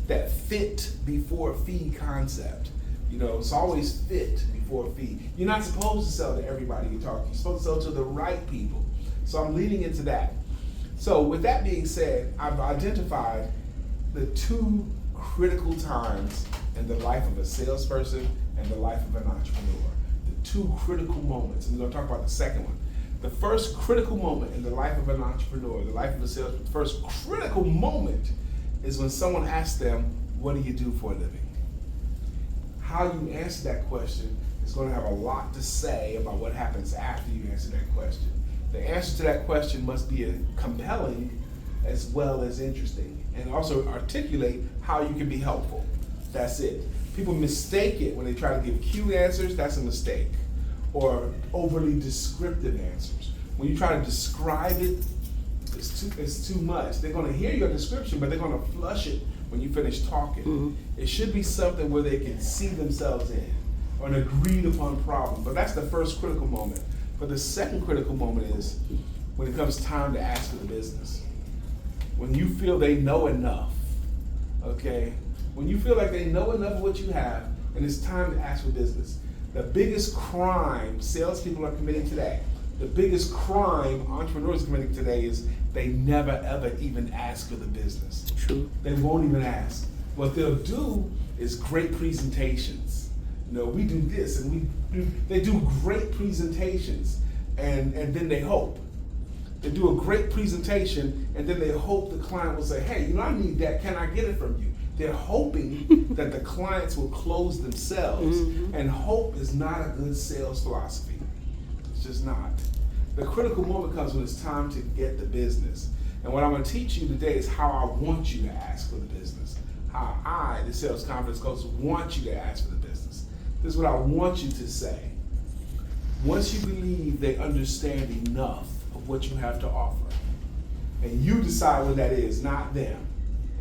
that fit before fee concept. It's always fit before fee. You're not supposed to sell to everybody you talk to. You're supposed to sell to the right people. So I'm leading into that. So with that being said, I've identified the two critical times in the life of a salesperson and the life of an entrepreneur. The two critical moments. And we're going to talk about the second one. The first critical moment in the life of an entrepreneur, the life of a salesperson, the first critical moment is when someone asks them, what do you do for a living? How you answer that question is going to have a lot to say about what happens after you answer that question. The answer to that question must be compelling as well as interesting, and also articulate how you can be helpful. That's it. People mistake it when they try to give cute answers. That's a mistake. Or overly descriptive answers. When you try to describe it, it's too much. They're going to hear your description, but they're going to flush it when you finish talking. Mm-hmm. It should be something where they can see themselves in, or an agreed upon problem. But that's the first critical moment. But the second critical moment is when it comes time to ask for the business. When you feel they know enough, okay? When you feel like they know enough of what you have, and it's time to ask for business. The biggest crime salespeople are committing today, the biggest crime entrepreneurs are committing today is they never ever even ask for the business. True. They won't even ask. What they'll do is great presentations. We do this and they do great presentations and then they hope. They do a great presentation and then they hope the client will say, hey, I need that, can I get it from you? They're hoping that the clients will close themselves, mm-hmm. and hope is not a good sales philosophy. It's just not. The critical moment comes when it's time to get the business. And what I'm going to teach you today is how I want you to ask for the business. How I, the sales confidence coach, want you to ask for the business. This is what I want you to say. Once you believe they understand enough of what you have to offer, and you decide what that is, not them,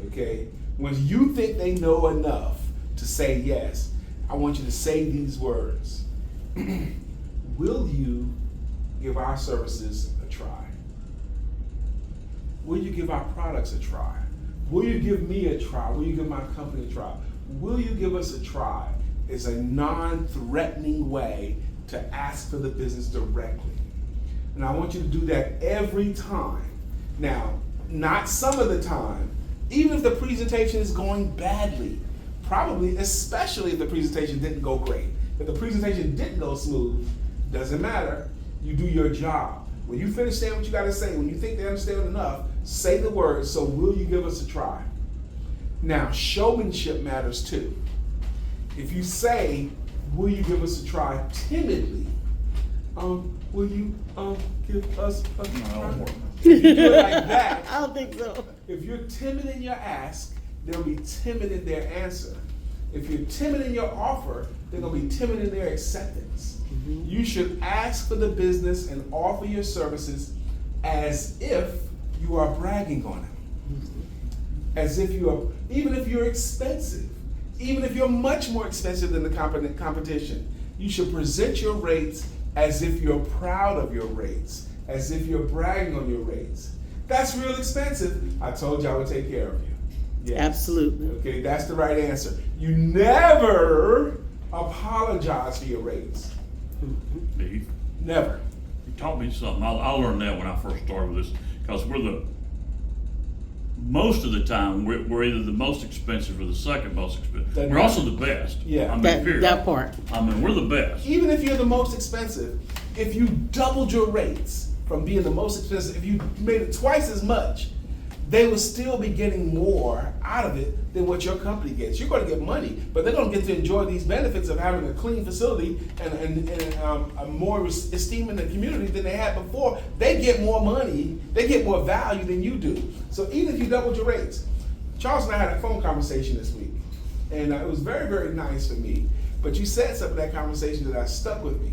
okay? When you think they know enough to say yes, I want you to say these words. Will you give our services a try? Will you give our products a try? Will you give me a try? Will you give my company a try? Will you give us a try? It's a non-threatening way to ask for the business directly. And I want you to do that every time. Now, not some of the time, even if the presentation is going badly, probably, especially if the presentation didn't go great. If the presentation didn't go smooth, doesn't matter. You do your job. When you finish saying what you got to say, when you think they understand enough, say the words, so will you give us a try? Now, showmanship matters too. If you say, will you give us a try timidly, will you give us a try? If you do it like that, I don't think so. If you're timid in your ask, they'll be timid in their answer. If you're timid in your offer, they're going to be timid in their acceptance. Mm-hmm. You should ask for the business and offer your services as if you are bragging on it. Mm-hmm. As if you are, even if you're expensive, even if you're much more expensive than the competition, you should present your rates as if you're proud of your rates, as if you're bragging on your rates. That's real expensive. I told you I would take care of you. Yes. Absolutely. Okay, that's the right answer. You never apologize for your rates. Steve, Never. you taught me something. I learned that when I first started with this, because most of the time, we're either the most expensive or the second most expensive. We're also the best. Yeah. Period. That part. We're the best. Even if you're the most expensive, if you doubled your rates from being the most expensive, if you made it twice as much, they will still be getting more out of it than what your company gets. You're going to get money, but they're going to get to enjoy these benefits of having a clean facility and a more esteem in the community than they had before. They get more money, they get more value than you do. So even if you doubled your rates, Charles and I had a phone conversation this week, and it was very, very nice for me. But you said something in that conversation that stuck with me.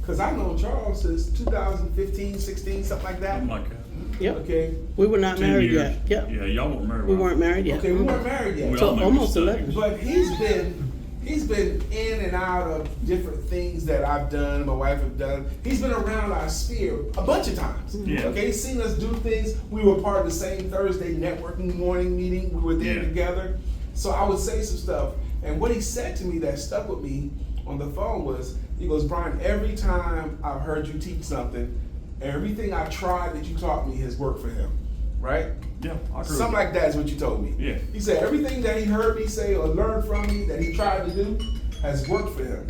Because I've known Charles since 2015, 16, something like that. Something like that. Yep. Okay. We were not 10 married years. yet. Yep. Yeah, y'all weren't married. We weren't married yet. Okay, we weren't married yet. We So all made almost mistakes. 11. But he's been in and out of different things that I've done, my wife have done. He's been around our sphere a bunch of times. Yeah. Okay, he's seen us do things. We were part of the same Thursday networking morning meeting. We were there together. So I would say some stuff, and what he said to me that stuck with me on the phone was, he goes, Brian, every time I've heard you teach something, everything I've tried that you taught me has worked for him, right? Yeah, I agree. Something like that is what you told me. Yeah. He said everything that he heard me say or learned from me that he tried to do has worked for him.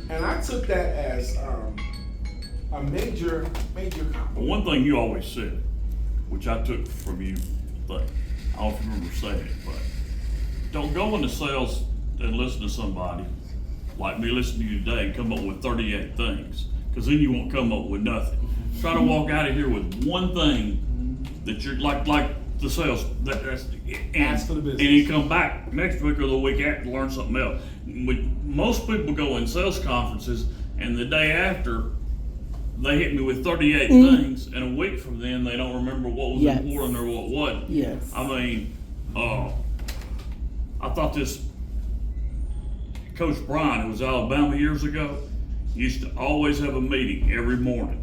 And I took that as a major compliment. But one thing you always said, which I took from you, but I don't know if you remember saying it, but don't go into sales and listen to somebody like me listening to you today and come up with 38 things, because then you won't come up with nothing. Try to walk out of here with one thing that you're like the sales. Ask for the business. And you come back next week or the week after to learn something else. Most people go in sales conferences, and the day after, they hit me with 38 things, and a week from then, they don't remember what was important or what wasn't. Yes. I mean, I thought this Coach Brian, who was Alabama years ago, used to always have a meeting every morning.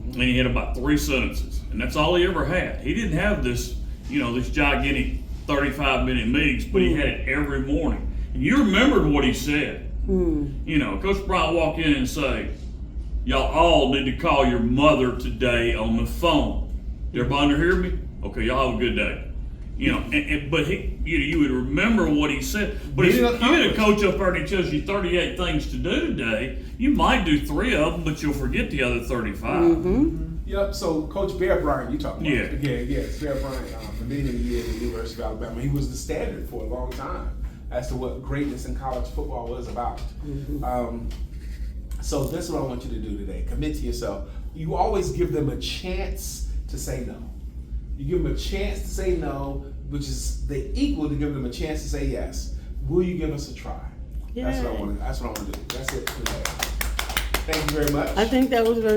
And he had about 3 sentences, and that's all he ever had. He didn't have this, this gigantic 35-minute meetings, but he had it every morning. And you remembered what he said. Coach Brian walk in and say, y'all all need to call your mother today on the phone. Everybody hear me? Okay, y'all have a good day. But you would remember what he said. But if you get a coach up there and he tells you 38 things to do today, you might do 3 of them, but you'll forget the other 35. Yep. So Coach Bear Bryant, you talking about? Yeah. Yes. Bear Bryant, for many years at the University of Alabama, he was the standard for a long time as to what greatness in college football was about. So this is what I want you to do today. Commit to yourself. You always give them a chance to say no. You give them a chance to say no, which is the equal to give them a chance to say yes. Will you give us a try? That's what I want to do. That's it today. Thank you very much. I think that was very